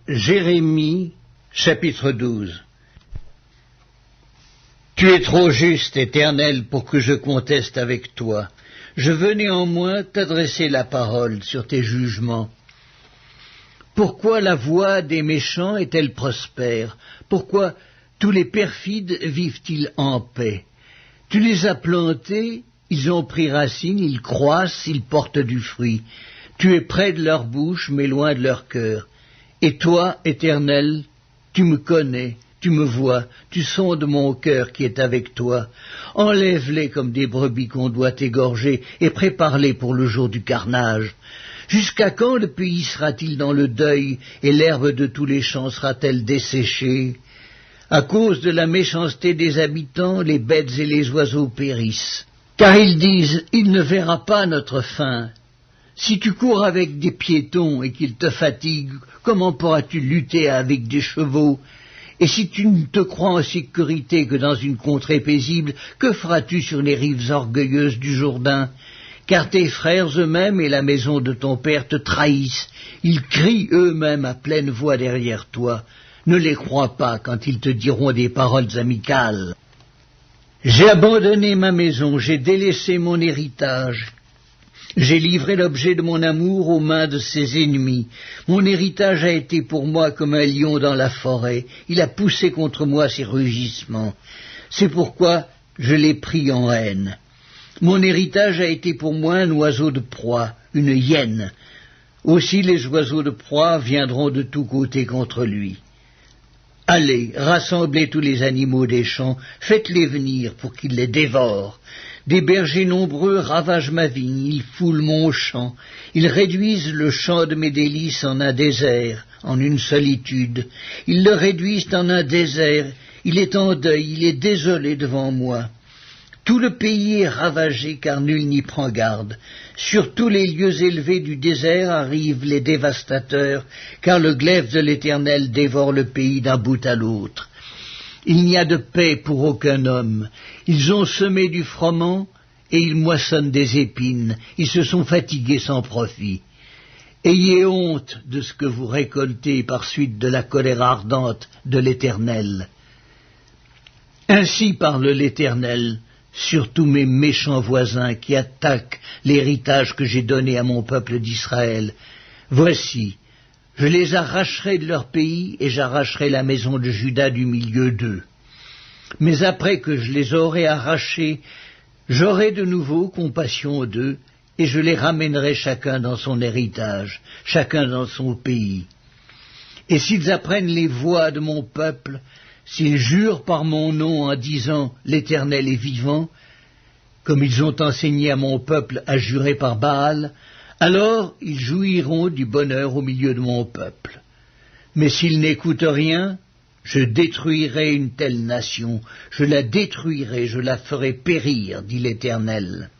Jérémie, chapitre 12. Tu es trop juste, Éternel, pour que je conteste avec toi. Je veux néanmoins t'adresser la parole sur tes jugements. Pourquoi la voie des méchants est-elle prospère? Pourquoi tous les perfides vivent-ils en paix? Tu les as plantés, ils ont pris racine, ils croissent, ils portent du fruit. Tu es près de leur bouche, mais loin de leur cœur. Et toi, Éternel, tu me connais, tu me vois, tu sondes mon cœur qui est avec toi. Enlève-les comme des brebis qu'on doit égorger, et prépare-les pour le jour du carnage. Jusqu'à quand le pays sera-t-il dans le deuil, et l'herbe de tous les champs sera-t-elle desséchée? À cause de la méchanceté des habitants, les bêtes et les oiseaux périssent. Car ils disent, il ne verra pas notre fin. Si tu cours avec des piétons et qu'ils te fatiguent, comment pourras-tu lutter avec des chevaux? Et si tu ne te crois en sécurité que dans une contrée paisible, que feras-tu sur les rives orgueilleuses du Jourdain? Car tes frères eux-mêmes et la maison de ton père te trahissent. Ils crient eux-mêmes à pleine voix derrière toi. Ne les crois pas quand ils te diront des paroles amicales. J'ai abandonné ma maison, j'ai délaissé mon héritage. J'ai livré l'objet de mon amour aux mains de ses ennemis. Mon héritage a été pour moi comme un lion dans la forêt. Il a poussé contre moi ses rugissements. C'est pourquoi je l'ai pris en haine. Mon héritage a été pour moi un oiseau de proie, une hyène. Aussi les oiseaux de proie viendront de tous côtés contre lui. Allez, rassemblez tous les animaux des champs, faites-les venir pour qu'ils les dévorent. Des bergers nombreux ravagent ma vigne, ils foulent mon champ, ils réduisent le champ de mes délices en un désert, en une solitude. Ils le réduisent en un désert, il est en deuil, il est désolé devant moi. Tout le pays est ravagé car nul n'y prend garde. Sur tous les lieux élevés du désert arrivent les dévastateurs, car le glaive de l'Éternel dévore le pays d'un bout à l'autre. Il n'y a de paix pour aucun homme. Ils ont semé du froment et ils moissonnent des épines. Ils se sont fatigués sans profit. Ayez honte de ce que vous récoltez par suite de la colère ardente de l'Éternel. Ainsi parle l'Éternel sur tous mes méchants voisins qui attaquent l'héritage que j'ai donné à mon peuple d'Israël. Voici, je les arracherai de leur pays et j'arracherai la maison de Juda du milieu d'eux. Mais après que je les aurai arrachés, j'aurai de nouveau compassion d'eux et je les ramènerai chacun dans son héritage, chacun dans son pays. Et s'ils apprennent les voies de mon peuple, s'ils jurent par mon nom en disant « l'Éternel est vivant », comme ils ont enseigné à mon peuple à jurer par Baal, alors ils jouiront du bonheur au milieu de mon peuple. Mais s'ils n'écoutent rien, je détruirai une telle nation, je la détruirai, je la ferai périr, dit l'Éternel.